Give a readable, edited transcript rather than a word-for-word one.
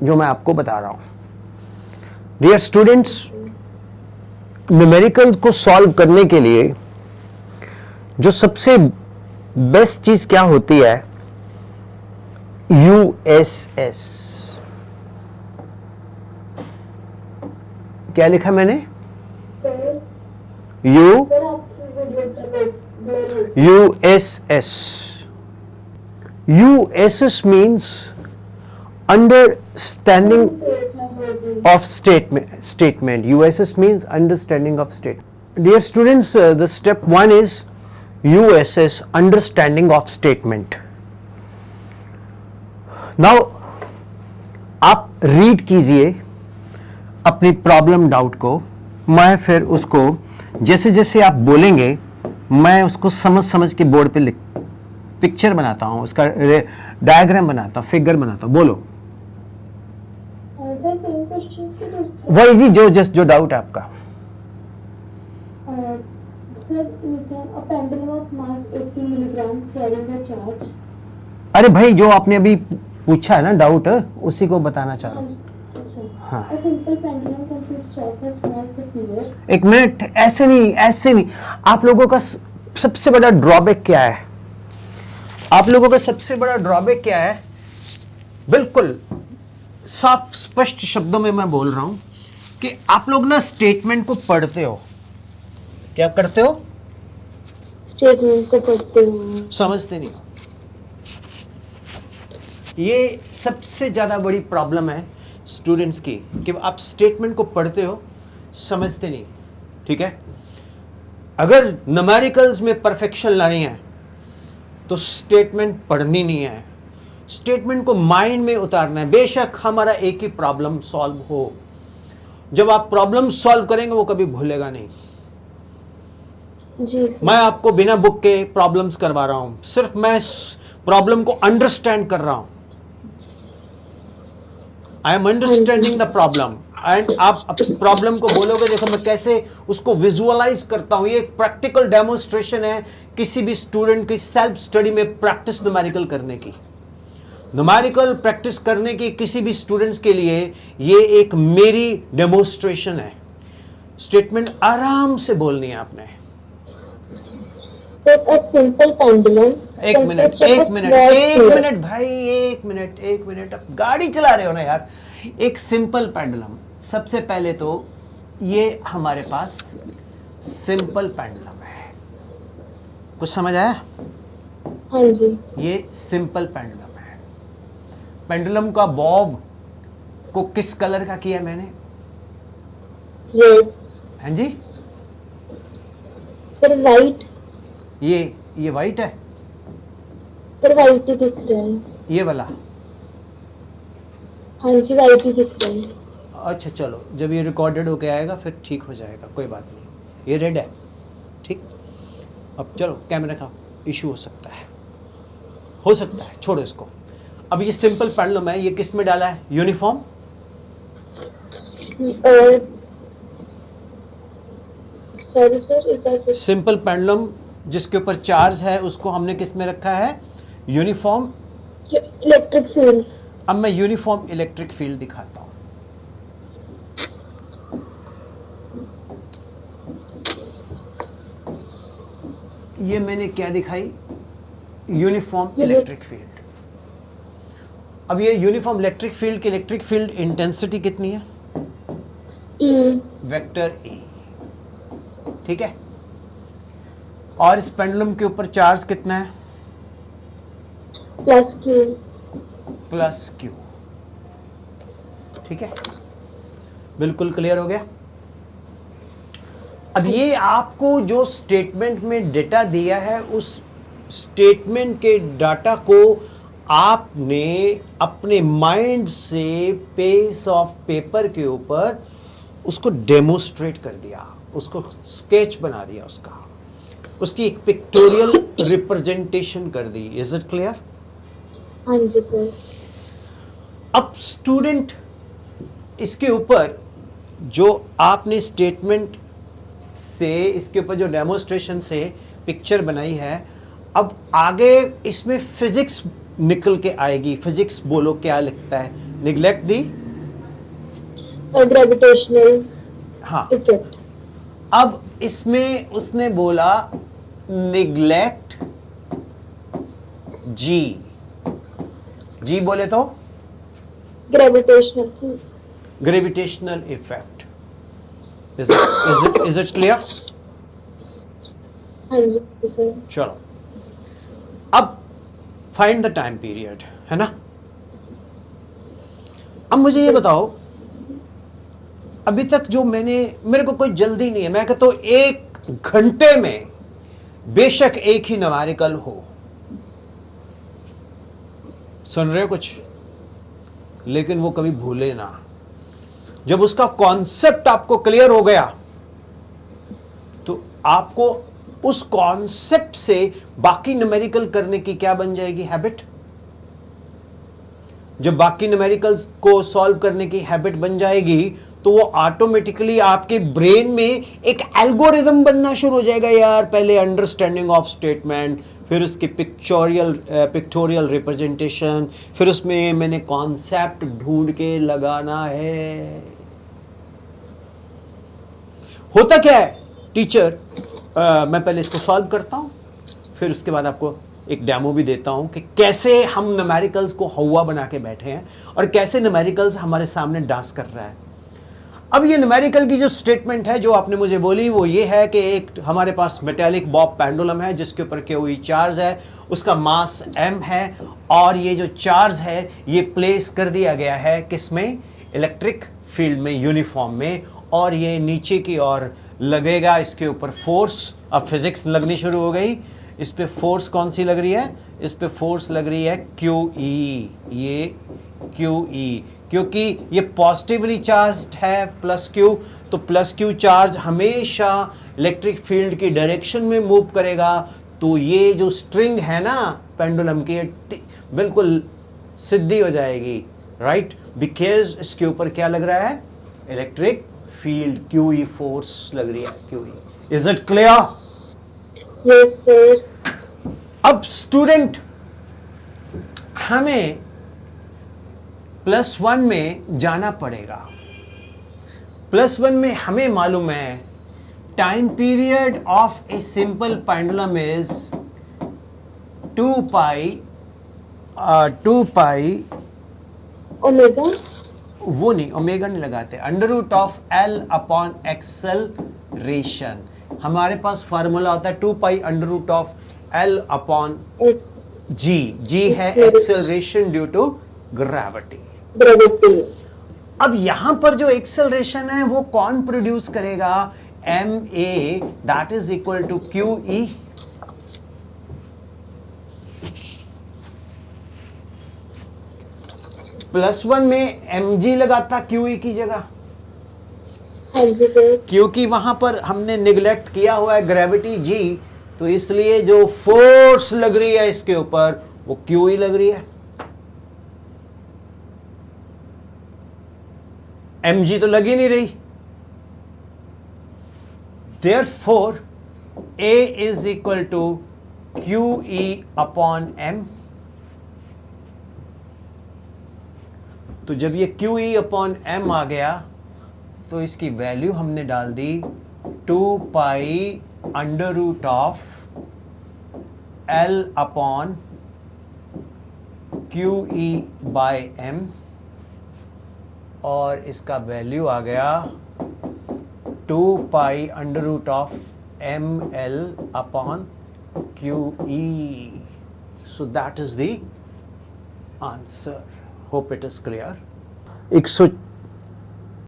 जो मैं आपको बता रहा हूं। डियर स्टूडेंट्स, न्यूमेरिकल को सॉल्व करने के लिए जो सबसे बेस्ट चीज क्या होती है, यूएसएस। क्या लिखा मैंने? USS. USS means understanding of statement. USS means understanding of statement. Dear students, the step 1 is USS, understanding of statement. Now आप रीड कीजिए अपनी प्रॉब्लम डाउट को, मैं फिर उसको जैसे जैसे आप बोलेंगे मैं उसको समझ के बोर्ड पे पिक्चर बनाता हूं, उसका डायग्राम बनाता हूं, फिगर बनाता हूं। बोलो वही जी, जो डाउट है आपका। अरे भाई, जो आपने अभी पूछा है ना डाउट, उसी को बताना चाह रहा हूँ। हाँ, एक मिनट, ऐसे नहीं। आप लोगों का सबसे बड़ा ड्रॉबैक क्या है? आप लोगों का सबसे बड़ा ड्रॉबैक क्या है? बिल्कुल साफ स्पष्ट शब्दों में मैं बोल रहा हूं कि आप लोग ना स्टेटमेंट को पढ़ते हो। क्या करते हो? स्टेटमेंट को पढ़ते हो, समझते नहीं हो। ये सबसे ज्यादा बड़ी प्रॉब्लम है स्टूडेंट्स की कि आप स्टेटमेंट को पढ़ते हो, समझते नहीं। ठीक है, अगर न्यूमेरिकल्स में परफेक्शन लानी है तो स्टेटमेंट पढ़नी नहीं है, स्टेटमेंट को माइंड में उतारना है। बेशक हमारा एक ही प्रॉब्लम सॉल्व हो, जब आप प्रॉब्लम सॉल्व करेंगे वो कभी भूलेगा नहीं। जी मैं आपको बिना बुक के प्रॉब्लम्स करवा रहा हूं, सिर्फ मैं प्रॉब्लम को अंडरस्टैंड कर रहा हूं। I am understanding the problem and आप प्रॉब्लम को बोलोगे, देखो मैं कैसे उसको विजुअलाइज करता हूं। ये एक प्रैक्टिकल डेमोन्स्ट्रेशन है किसी भी स्टूडेंट की सेल्फ स्टडी में प्रैक्टिस न्यूमेरिकल करने की। न्यूमेरिकल प्रैक्टिस करने की किसी भी स्टूडेंट्स के लिए ये एक मेरी डेमोन्स्ट्रेशन है। स्टेटमेंट आराम से बोलनी है आपने। A simple pendulum एक मिनट भाई, एक मिनट, अब गाड़ी चला रहे हो ना यार। एक सिंपल पेंडुलम, सबसे पहले तो ये हमारे पास सिंपल पेंडुलम है। कुछ समझ आया? हाँ जी। ये सिंपल पेंडुलम है। पेंडुलम का बॉब को किस कलर का किया मैंने? रेड। हाँ जी सर वाइट। ये वाइट है सर, वाइट ही दिख रहा है। ये वाला? हाँ जी, वाइट ही दिख रहा है। अच्छा चलो, जब ये रिकॉर्डेड होके आएगा फिर ठीक हो जाएगा, कोई बात नहीं। ये रेड है, ठीक। अब चलो, कैमरे का इशू हो सकता है, छोड़ो इसको। अब ये सिंपल पेंडुलम है, ये किस में डाला है? यूनिफॉर्म। सॉरी सर, एक बार। सिंपल पेंडुलम जिसके ऊपर चार्ज है उसको हमने किस में रखा है? Uniform electric field. अब मैं यूनिफॉर्म इलेक्ट्रिक फील्ड दिखाता हूं। ये मैंने क्या दिखाई? Uniform electric field. अब ये यूनिफॉर्म इलेक्ट्रिक फील्ड की इलेक्ट्रिक फील्ड इंटेंसिटी कितनी है? ई, वेक्टर ई, ठीक है। और इस पेंडुलम के ऊपर चार्ज कितना है? प्लस क्यू, ठीक है। बिल्कुल क्लियर हो गया। अब ये आपको जो स्टेटमेंट में डेटा दिया है, उस स्टेटमेंट के डाटा को आपने अपने माइंड से पेज ऑफ पेपर के ऊपर उसको डेमोस्ट्रेट कर दिया, उसको स्केच बना दिया, उसकी एक पिक्टोरियल रिप्रेजेंटेशन कर दी। Is it clear? हाँ जी सर। अब स्टूडेंट इसके ऊपर जो आपने स्टेटमेंट से, इसके ऊपर जो डेमोन्स्ट्रेशन से पिक्चर बनाई है, अब आगे इसमें फिजिक्स निकल के आएगी। फिजिक्स बोलो क्या लिखता है? neglect the gravitational हाँ, effect. अब इसमें उसने बोला निग्लेक्ट जी, जी बोले तो Gravitational. Gravitational effect. Is it clear? हाँ जी सर. चलो, अब फाइंड द टाइम पीरियड, है ना? अब मुझे ये बताओ, अभी तक जो मेरे को कोई जल्दी नहीं है, मैं कहता हूं 1 घंटे में बेशक एक ही न्यूमेरिकल हो, सुन रहे हो कुछ, लेकिन वो कभी भूले ना. जब उसका कॉन्सेप्ट आपको क्लियर हो गया तो आपको उस कॉन्सेप्ट से बाकी न्यूमेरिकल करने की क्या बन जाएगी? हैबिट. जब बाकी न्यूमेरिकल्स को सॉल्व करने की हैबिट बन जाएगी तो वो ऑटोमेटिकली आपके ब्रेन में एक एल्गोरिदम बनना शुरू हो जाएगा. यार पहले अंडरस्टैंडिंग ऑफ स्टेटमेंट, फिर उसकी पिक्टोरियल रिप्रेजेंटेशन, फिर उसमें मैंने कॉन्सेप्ट ढूंढ के लगाना है. होता क्या है टीचर, मैं पहले इसको सॉल्व करता हूं, फिर उसके बाद आपको एक डेमो भी देता हूं कि कैसे हम न्यूमेरिकल्स को हवा बना के बैठे हैं और कैसे न्यूमेरिकल्स हमारे सामने डांस कर रहा है. अब ये न्यूमेरिकल की जो स्टेटमेंट है जो आपने मुझे बोली वो ये है कि एक हमारे पास मेटेलिक बॉब पेंडुलम है जिसके ऊपर QE चार्ज है, उसका मास m है और ये जो चार्ज है ये प्लेस कर दिया गया है किसमें? इलेक्ट्रिक फील्ड में, यूनिफॉर्म में, और ये नीचे की ओर लगेगा इसके ऊपर फोर्स. अब फिजिक्स लगनी शुरू हो गई. इस पे फोर्स कौन सी लग रही है? इस पे फोर्स लग रही है QE. ये QE क्योंकि ये पॉजिटिवली चार्ज्ड है +Q, तो +Q चार्ज हमेशा इलेक्ट्रिक फील्ड की डायरेक्शन में मूव करेगा. तो ये जो स्ट्रिंग है ना पेंडुलम की बिल्कुल सीधी हो जाएगी, राइट? बिकॉज इसके ऊपर क्या लग रहा है? इलेक्ट्रिक फील्ड, QE फोर्स लग रही है, QE. Is it clear? Yes sir. अब स्टूडेंट, हमें +1 में जाना पड़ेगा. +1 में हमें मालूम है time period of a simple pendulum is 2 pi Omega. वो नहीं, ओमेगा नहीं लगाते, √L/, एक्सेलरेशन. हमारे पास फार्मूला होता है 2 पाई √L/, G है एक्सेलरेशन ड्यू टू ग्रेविटी. अब यहां पर जो एक्सेलरेशन है वो कौन प्रोड्यूस करेगा? ma, that is equal to QE. +1 में mg लगाता QE की जगह, हाँ जी सर. क्योंकि वहां पर हमने निगलेक्ट किया हुआ है ग्रेविटी G, तो इसलिए जो फोर्स लग रही है इसके ऊपर वो QE लग रही है. mg तो लग ही नहीं रही. Therefore A is equal to QE/m. तो जब ये QE/m आ गया तो इसकी वैल्यू हमने डाल दी 2 पाई √L/QE/m और इसका वैल्यू आ गया 2 पाई √mL/QE. So that is the answer. Hope it is clear. 104